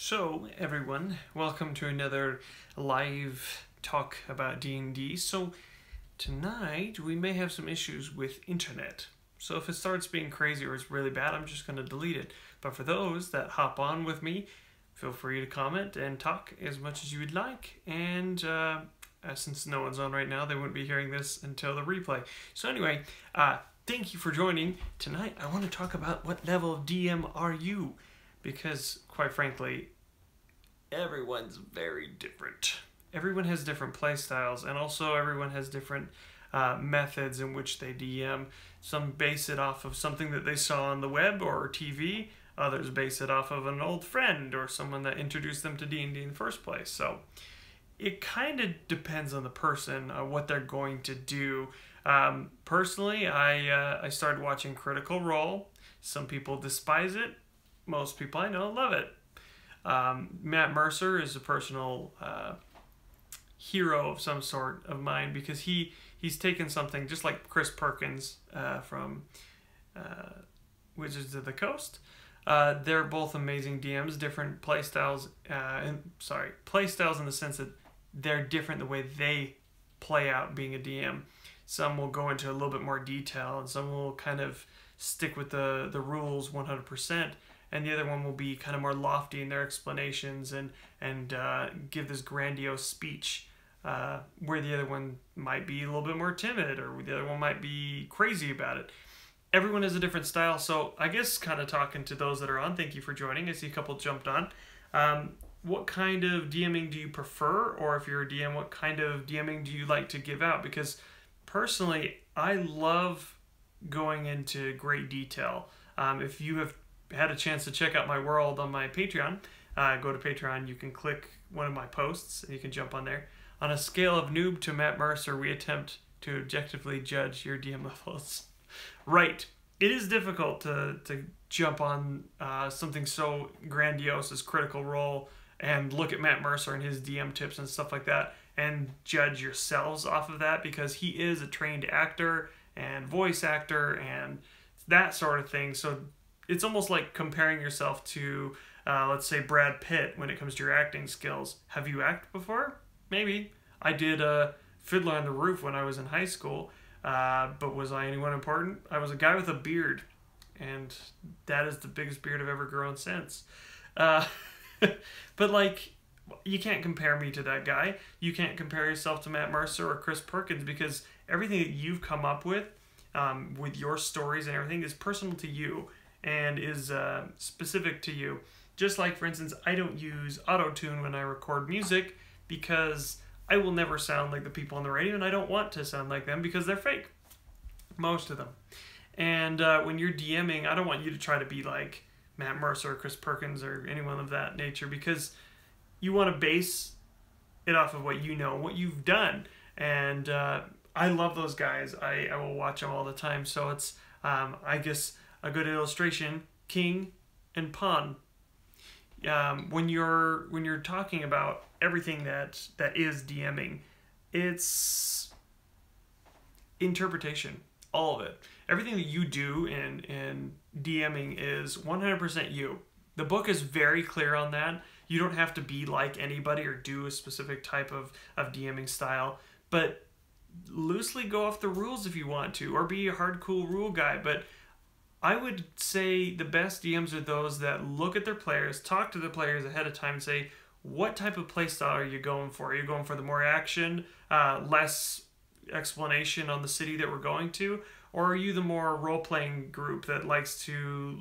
So everyone, welcome to another live talk about D&D. So tonight we may have some issues with internet. So if it starts being crazy or it's really bad, I'm just going to delete it. But for those that hop on with me, feel free to comment and talk as much as you would like. And since no one's on right now, they wouldn't be hearing this until the replay. So anyway, thank you for joining. Tonight I want to talk about what level of DM are you? Because, quite frankly, everyone's very different. Everyone has different play styles, and also everyone has different methods in which they DM. Some base it off of something that they saw on the web or TV. Others base it off of an old friend or someone that introduced them to D&D in the first place. So it kind of depends on the person, what they're going to do. Personally, I started watching Critical Role. Some people despise it. Most people I know love it. Matt Mercer is a personal hero of some sort of mine because he's taken something just like Chris Perkins from Wizards of the Coast. They're both amazing DMs, different playstyles. Playstyles in the sense that they're different the way they play out being a DM. Some will go into a little bit more detail, and some will kind of stick with the rules 100%. And the other one will be kind of more lofty in their explanations and give this grandiose speech, where the other one might be a little bit more timid, or the other one might be crazy about it. Everyone has a different style, so I guess kind of talking to those that are on, thank you for joining. I see a couple jumped on. What kind of DMing do you prefer? Or if you're a DM, what kind of DMing do you like to give out? Because personally, I love going into great detail. If you have had a chance to check out my world on my Patreon, go to Patreon, you can click one of my posts and you can jump on there. On a scale of noob to Matt Mercer, we attempt to objectively judge your DM levels. Right, it is difficult to jump on something so grandiose as Critical Role and look at Matt Mercer and his DM tips and stuff like that and judge yourselves off of that, because he is a trained actor and voice actor and that sort of thing. So it's almost like comparing yourself to, let's say, Brad Pitt when it comes to your acting skills. Have you acted before? Maybe. I did Fiddler on the Roof when I was in high school, but was I anyone important? I was a guy with a beard, and that is the biggest beard I've ever grown since. But, like, you can't compare me to that guy. You can't compare yourself to Matt Mercer or Chris Perkins, because everything that you've come up with your stories and everything is personal to you and is specific to you. Just like, for instance, I don't use auto-tune when I record music because I will never sound like the people on the radio, and I don't want to sound like them because they're fake, most of them. And when you're DMing, I don't want you to try to be like Matt Mercer or Chris Perkins or anyone of that nature, because you want to base it off of what you know, what you've done. And I love those guys. I will watch them all the time. So it's, I guess, a good illustration, king and pawn. When you're talking about everything that is DMing, it's interpretation, all of it. Everything that you do in DMing is 100% you. The book is very clear on that. You don't have to be like anybody or do a specific type of DMing style, but loosely go off the rules if you want to, or be a hard, cool rule guy. But I would say the best DMs are those that look at their players, talk to the players ahead of time, and say, what type of play style are you going for? Are you going for the more action, less explanation on the city that we're going to? Or are you the more role-playing group that likes to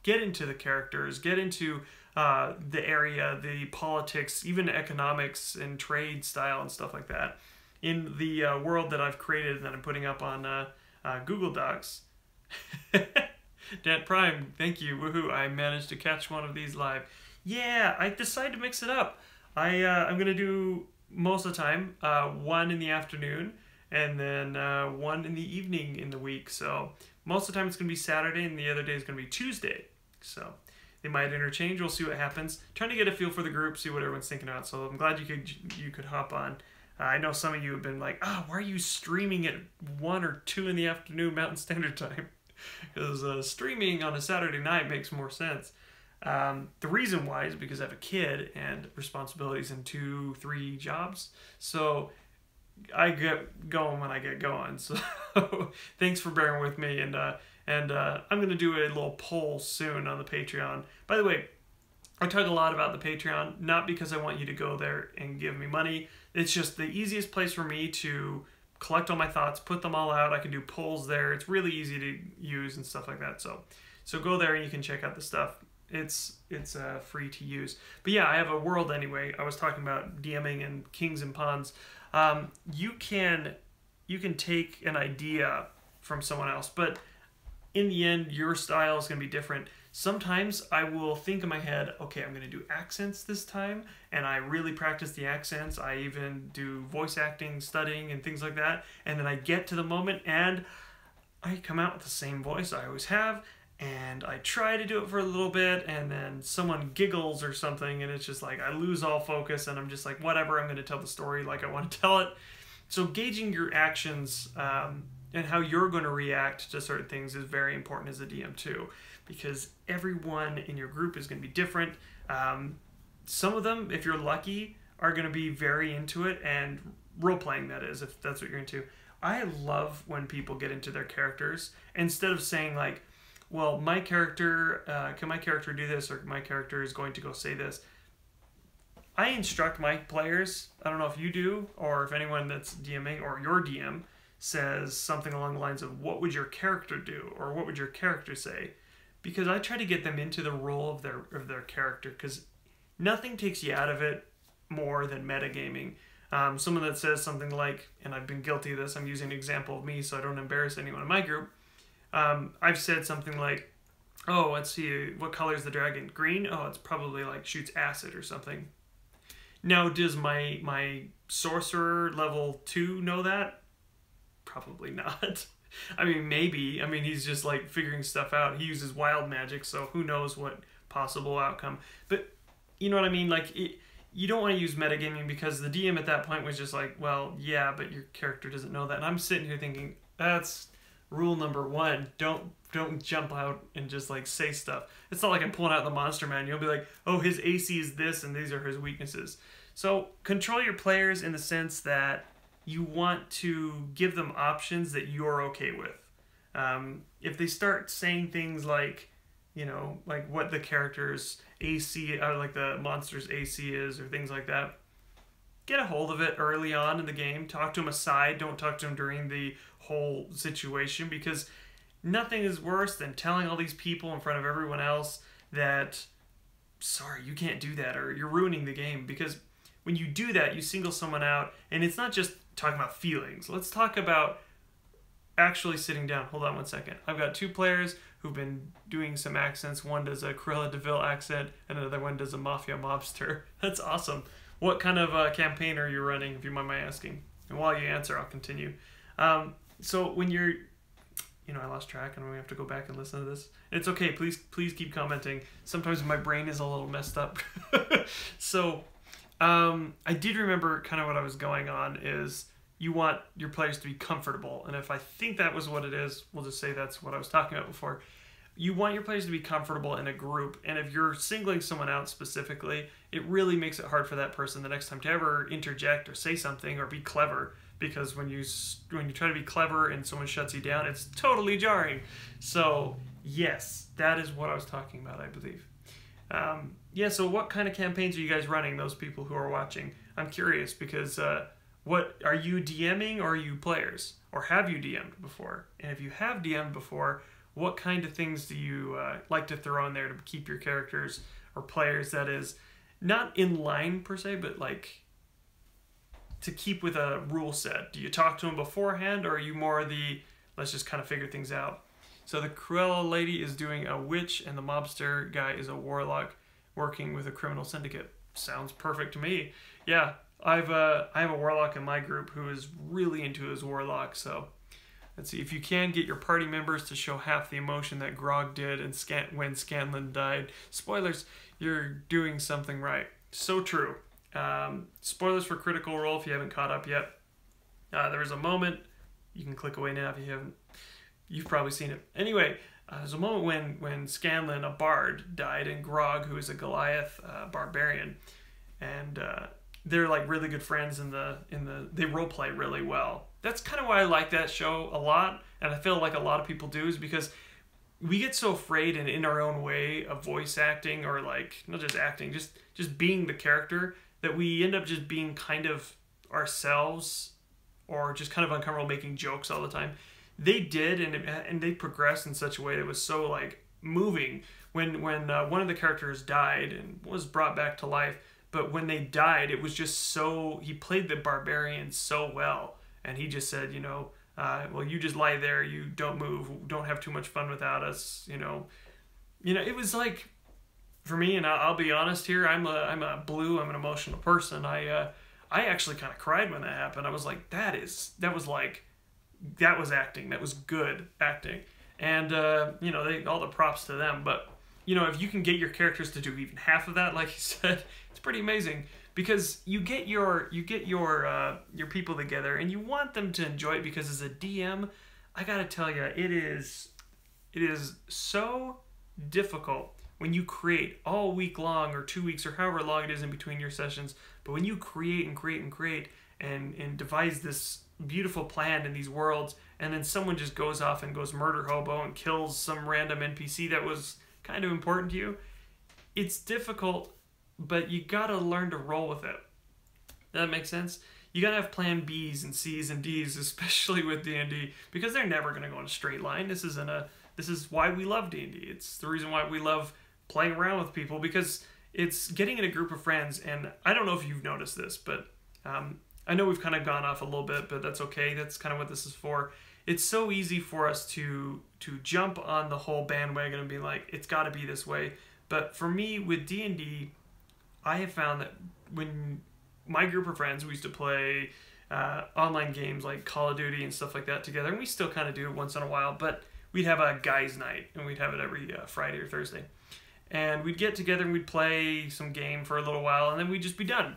get into the characters, get into the area, the politics, even economics and trade style and stuff like that? In the world that I've created that I'm putting up on Google Docs, Dan Prime, thank you, woohoo, I managed to catch one of these live. Yeah, I decided to mix it up. I'm going to do, most of the time, one in the afternoon, and then one in the evening in the week. So most of the time it's going to be Saturday, and the other day is going to be Tuesday. So they might interchange, we'll see what happens. Trying to get a feel for the group, see what everyone's thinking about, so I'm glad you could hop on. I know some of you have been like, why are you streaming at 1 or 2 in the afternoon Mountain Standard Time? Because streaming on a Saturday night makes more sense. The reason why is because I have a kid and responsibilities and 2-3 jobs. So I get going when I get going. So thanks for bearing with me. And I'm going to do a little poll soon on the Patreon. By the way, I talk a lot about the Patreon, not because I want you to go there and give me money. It's just the easiest place for me to collect all my thoughts, put them all out. I can do polls there. It's really easy to use and stuff like that. So go there and you can check out the stuff. It's free to use. But yeah, I have a world anyway. I was talking about DMing and kings and pawns. You can take an idea from someone else, but in the end, your style is going to be different. Sometimes I will think in my head, okay, I'm going to do accents this time, and I really practice the accents. I even do voice acting, studying, and things like that. And then I get to the moment, and I come out with the same voice I always have, and I try to do it for a little bit, and then someone giggles or something, and it's just like I lose all focus, and I'm just like, whatever, I'm going to tell the story like I want to tell it. So gauging your actions and how you're going to react to certain things is very important as a DM too, because everyone in your group is going to be different. Some of them, if you're lucky, are going to be very into it, and role-playing, that is, if that's what you're into. I love when people get into their characters, instead of saying like, well, my character, can my character do this, or my character is going to go say this. I instruct my players, I don't know if you do, or if anyone that's DMing, or your DM, says something along the lines of, what would your character do, or what would your character say? Because I try to get them into the role of their character, because nothing takes you out of it more than metagaming. Someone that says something like, and I've been guilty of this, I'm using an example of me so I don't embarrass anyone in my group. I've said something like, oh, let's see, what color is the dragon? Green? Oh, it's probably like shoots acid or something. Now, does my sorcerer level 2 know that? Probably not. I mean, maybe. I mean, he's just like figuring stuff out. He uses wild magic, so who knows what possible outcome. But you know what I mean? Like, you don't want to use metagaming, because the DM at that point was just like, well, yeah, but your character doesn't know that. And I'm sitting here thinking, that's rule number 1. Don't jump out and just like say stuff. It's not like I'm pulling out the monster manual. You'll be like, oh, his AC is this and these are his weaknesses. So control your players in the sense that you want to give them options that you're okay with. If they start saying things like, you know, like what the character's AC, or like the monster's AC is, or things like that, get a hold of it early on in the game. Talk to them aside. Don't talk to them during the whole situation, because nothing is worse than telling all these people in front of everyone else that, sorry, you can't do that, or you're ruining the game. Because when you do that, you single someone out, and it's not just talking about feelings. Let's talk about actually sitting down. Hold on one second. I've got 2 players who've been doing some accents. One does a Cruella de Vil accent, and another one does a mafia mobster. That's awesome. What kind of campaign are you running, if you mind my asking? And while you answer, I'll continue. So when you're, you know, I lost track, and we have to go back and listen to this. It's okay. Please keep commenting. Sometimes my brain is a little messed up. So I did remember kind of what I was going on is you want your players to be comfortable. And if I think that was what it is, we'll just say that's what I was talking about before. You want your players to be comfortable in a group. And if you're singling someone out specifically, it really makes it hard for that person the next time to ever interject or say something or be clever. Because when you try to be clever and someone shuts you down, it's totally jarring. So yes, that is what I was talking about, I believe. Yeah, so what kind of campaigns are you guys running, those people who are watching? I'm curious, because what are you DMing, or are you players? Or have you DM'd before? And if you have DM'd before, what kind of things do you like to throw in there to keep your characters or players, that is, not in line per se, but like to keep with a rule set? Do you talk to them beforehand, or are you more the, let's just kind of figure things out? So the Cruella lady is doing a witch, and the mobster guy is a warlock working with a criminal syndicate. Sounds perfect to me. Yeah, I have a warlock in my group who is really into his warlock. So let's see, if you can get your party members to show half the emotion that Grog did and when Scanlan died. Spoilers, you're doing something right. So true. Spoilers for Critical Role if you haven't caught up yet. There was a moment, you can click away now if you haven't. You've probably seen it. Anyway, There's a moment when Scanlan, a bard, died, and Grog, who is a Goliath barbarian, and they're like really good friends they role play really well. That's kind of why I like that show a lot, and I feel like a lot of people do, is because we get so afraid and in our own way of voice acting, or like not just acting, just being the character, that we end up just being kind of ourselves, or just kind of uncomfortable making jokes all the time. They did, and they progressed in such a way that was so like moving. When one of the characters died and was brought back to life, but when they died, it was just so, he played the barbarian so well, and he just said, well, you just lie there, you don't move, don't have too much fun without us, it was like, for me, and I'll be honest here, I'm an emotional person. I actually kind of cried when that happened. I was like, that was acting, that was good acting, and all the props to them. But if you can get your characters to do even half of that, like you said, it's pretty amazing, because you get your people together and you want them to enjoy it, because as a DM, I gotta tell you, it is so difficult when you create all week long, or 2 weeks, or however long it is in between your sessions. But when you create and create and create and devise this beautiful plan in these worlds, and then someone just goes off and goes murder hobo and kills some random NPC that was kind of important to you, it's difficult, but you gotta learn to roll with it. That makes sense? You gotta have plan B's and C's and D's, especially with D&D, because they're never gonna go in a straight line. This is why we love D&D. It's the reason why we love playing around with people, because it's getting in a group of friends. And I don't know if you've noticed this, but I know we've kind of gone off a little bit, but that's okay. That's kind of what this is for. It's so easy for us to jump on the whole bandwagon and be like, it's got to be this way. But for me, with D&D, I have found that when my group of friends, we used to play online games like Call of Duty and stuff like that together, and we still kind of do it once in a while, but we'd have a guys' night, and we'd have it every Friday or Thursday. And we'd get together and we'd play some game for a little while, and then we'd just be done.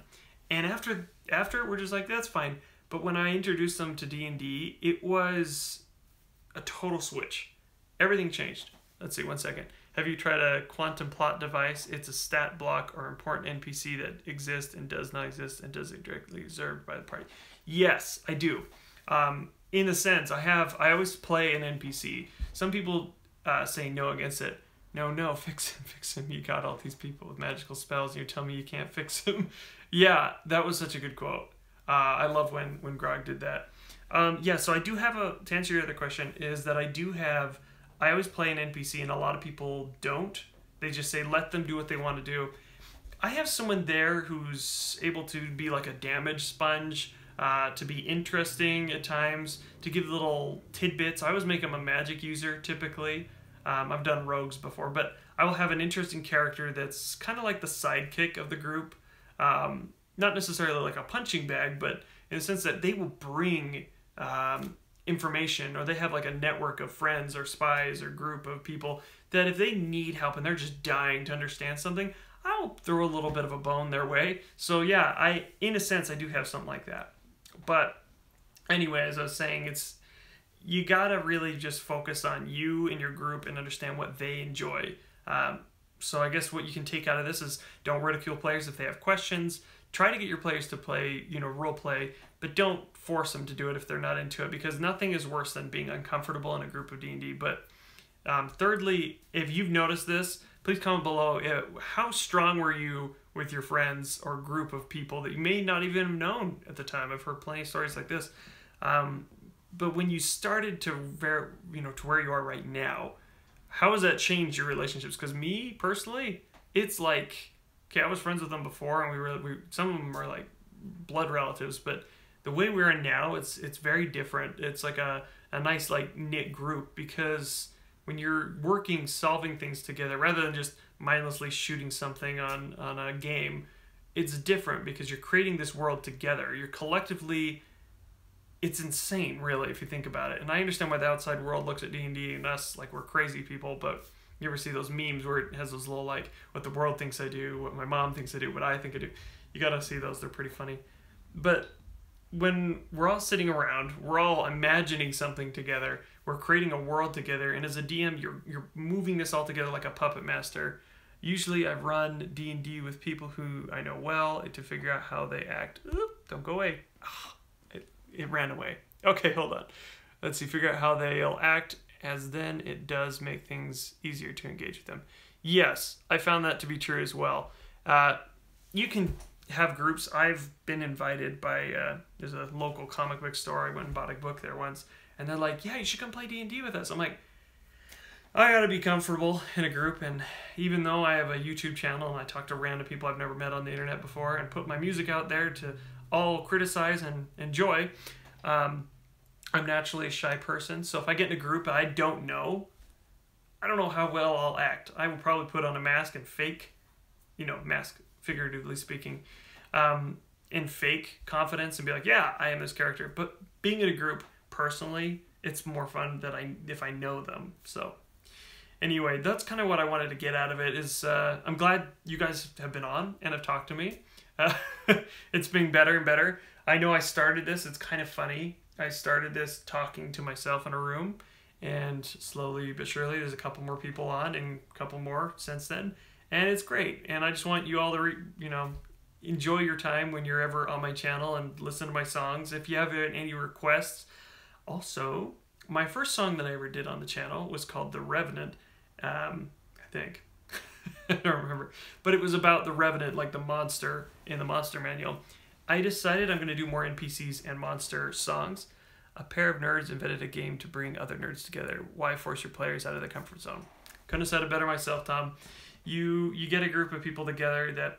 And after we're just like, that's fine. But when I introduced them to D&D, it was a total switch. Everything changed. Let's see, 1 second. Have you tried a quantum plot device? It's a stat block or important NPC that exists and does not exist and doesn't directly observed by the party. Yes, I do. In a sense, I always play an NPC. Some people say no against it. No, fix him. You got all these people with magical spells, and you tell me you can't fix him. Yeah, that was such a good quote. I love when Grog did that. So I do have to answer your other question, is that I always play an NPC, and a lot of people don't. They just say, let them do what they want to do. I have someone there who's able to be like a damage sponge, to be interesting at times, to give little tidbits. I always make him a magic user, typically. I've done rogues before, but I will have an interesting character that's kind of like the sidekick of the group. Not necessarily like a punching bag, but in the sense that they will bring information, or they have like a network of friends or spies or group of people that if they need help and they're just dying to understand something, I'll throw a little bit of a bone their way. So yeah, in a sense, I do have something like that. But anyway, as I was saying, you gotta really just focus on you and your group and understand what they enjoy. So I guess what you can take out of this is, don't ridicule players if they have questions. Try to get your players to play, role play, but don't force them to do it if they're not into it, because nothing is worse than being uncomfortable in a group of D&D. But thirdly, if you've noticed this, please comment below. How strong were you with your friends or group of people that you may not even have known at the time? I've heard plenty of stories like this. But when you started to where you are right now, how has that changed your relationships? Because me personally, it's like, okay, I was friends with them before, and some of them are like blood relatives, but the way we're in now, it's very different. It's like a nice like knit group, because when you're working, solving things together, rather than just mindlessly shooting something on a game, it's different because you're creating this world together. You're collectively. It's insane, really, if you think about it. And I understand why the outside world looks at D&D and us like we're crazy people, but you ever see those memes where it has those little, like, what the world thinks I do, what my mom thinks I do, what I think I do? You gotta see those. They're pretty funny. But when we're all sitting around, we're all imagining something together, we're creating a world together, and as a DM, you're moving this all together like a puppet master. Usually I've run D&D with people who I know well to figure out how they act. Oop, don't go away. It ran away. Okay, hold on. Let's see, figure out how they'll act, as then it does make things easier to engage with them. Yes, I found that to be true as well. You can have groups. I've been invited by, there's a local comic book store. I went and bought a book there once, and they're like, yeah, you should come play D&D with us. I'm like, I gotta be comfortable in a group, and even though I have a YouTube channel and I talk to random people I've never met on the internet before and put my music out there to all criticize and enjoy, I'm naturally a shy person, so if I get in a group I don't know how well I'll act. I will probably put on a mask and fake, mask figuratively speaking, and fake confidence and be like, yeah, I am this character. But being in a group, personally, it's more fun if I know them. So anyway, that's kind of what I wanted to get out of it. Is I'm glad you guys have been on and have talked to me. It's been better and better. I know I started this, it's kind of funny. I started this talking to myself in a room, and slowly but surely there's a couple more people on and a couple more since then, and it's great. And I just want you all to enjoy your time when you're ever on my channel and listen to my songs. If you have any requests, also my first song that I ever did on the channel was called The Revenant, I think. I don't remember, but it was about the Revenant, like the monster in the monster manual. I decided I'm going to do more NPCs and monster songs. A pair of nerds invented a game to bring other nerds together. Why force your players out of their comfort zone? Couldn't have said it better myself, Tom. You get a group of people together that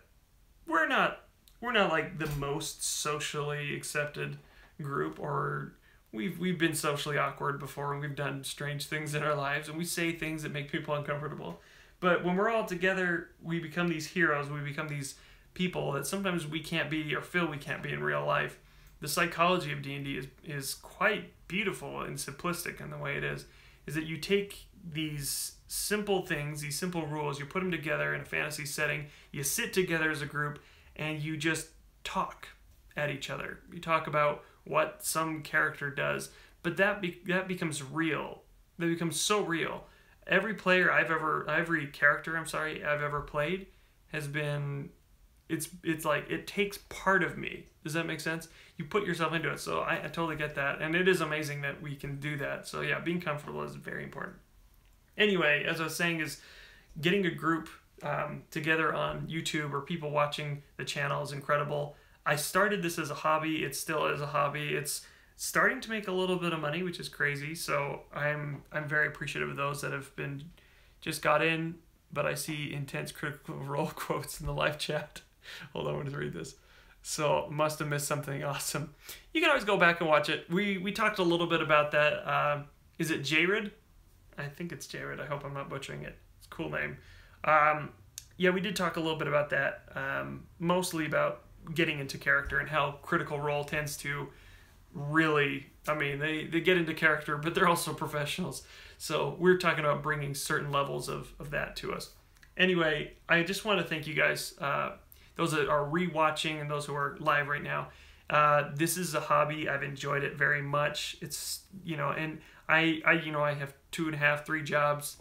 we're not like the most socially accepted group, or we've been socially awkward before, and we've done strange things in our lives, and we say things that make people uncomfortable. But when we're all together, we become these heroes. We become these people that sometimes we can't be, or feel we can't be in real life. The psychology of D&D is quite beautiful and simplistic in the way it is that you take these simple things, these simple rules, you put them together in a fantasy setting, you sit together as a group, and you just talk at each other. You talk about what some character does, but that becomes real. That becomes so real. Every character I've ever played has been, it's like it takes part of me. Does that make sense? You put yourself into it. So I totally get that, and it is amazing that we can do that. So yeah, being comfortable is very important. Anyway, as I was saying, is getting a group together on YouTube, or people watching the channel, is incredible. I started this as a hobby. It still is a hobby. It's starting to make a little bit of money, which is crazy. So I'm very appreciative of those that have just got in. But I see intense critical role quotes in the live chat. Hold on, I want to read this. So must have missed something awesome. You can always go back and watch it. We talked a little bit about that. Is it Jared? I think it's Jared. I hope I'm not butchering it. It's a cool name. Yeah, we did talk a little bit about that. Mostly about getting into character and how Critical Role tends to really, they get into character, but they're also professionals. So we're talking about bringing certain levels of that to us. Anyway, I just want to thank you guys, those that are rewatching and those who are live right now. This is a hobby. I've enjoyed it very much. It's, and I have 2.5, 3 jobs.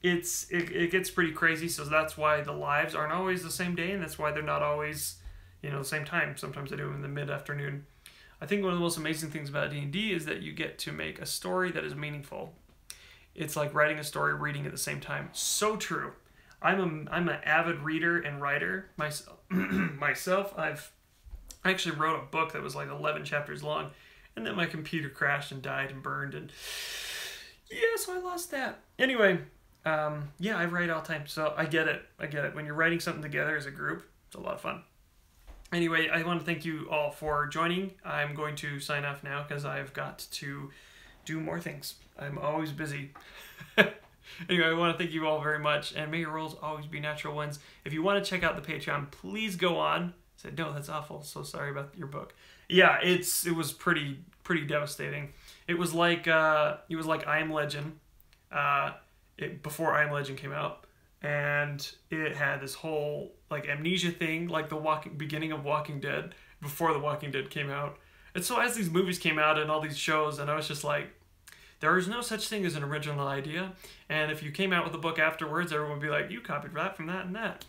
It gets pretty crazy, so that's why the lives aren't always the same day, and that's why they're not always, the same time. Sometimes I do them in the mid-afternoon. I think one of the most amazing things about D&D is that you get to make a story that is meaningful. It's like writing a story, reading at the same time. So true. I'm an avid reader and writer myself. I actually wrote a book that was like 11 chapters long, and then my computer crashed and died and burned, and yeah, so I lost that. Anyway, yeah, I write all the time, so I get it. When you're writing something together as a group, it's a lot of fun. Anyway, I want to thank you all for joining. I'm going to sign off now because I've got to do more things. I'm always busy. Anyway, I want to thank you all very much, and may your roles always be natural ones. If you want to check out the Patreon, please go on. I said, no, that's awful. So sorry about your book. Yeah, it was pretty devastating. It was like I Am Legend, before I Am Legend came out, and it had this whole like amnesia thing, like the beginning of Walking Dead, before the Walking Dead came out. And so as these movies came out and all these shows, and I was just like, there is no such thing as an original idea, and if you came out with a book afterwards, everyone would be like, you copied that from that and that.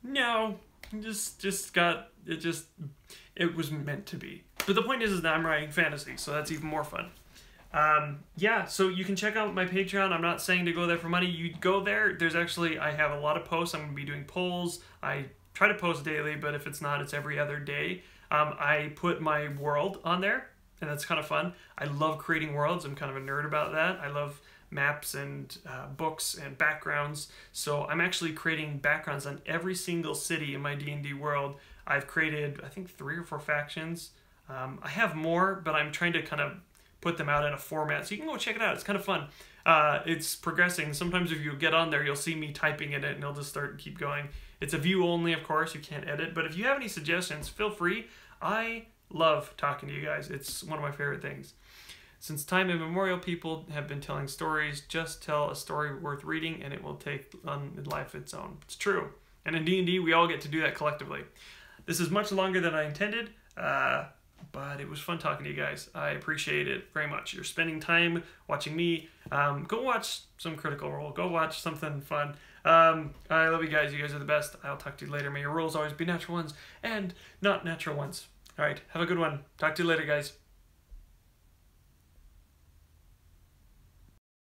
No, it was meant to be. But the point is that I'm writing fantasy, so that's even more fun. Yeah, so you can check out my Patreon. I'm not saying to go there for money. You go there. There's actually, I have a lot of posts. I'm going to be doing polls. I try to post daily, but if it's not, it's every other day. I put my world on there, and that's kind of fun. I love creating worlds. I'm kind of a nerd about that. I love maps and books and backgrounds. So I'm actually creating backgrounds on every single city in my D&D world. I've created, I think, 3 or 4 factions. I have more, but I'm trying to kind of put them out in a format, so you can go check it out. It's kind of fun. It's progressing. Sometimes if you get on there, you'll see me typing in it, and it'll just start and keep going. It's a view only, of course. You can't edit, but if you have any suggestions, feel free. I love talking to you guys. It's one of my favorite things. Since time immemorial, people have been telling stories. Just tell a story worth reading, and it will take on life its own. It's true. And in D&D, we all get to do that collectively. This is much longer than I intended, but it was fun talking to you guys. I appreciate it very much. You're spending time watching me. Go watch some Critical Role. Go watch something fun. I love you guys. You guys are the best. I'll talk to you later. May your roles always be natural ones and not natural ones. All right. Have a good one. Talk to you later, guys.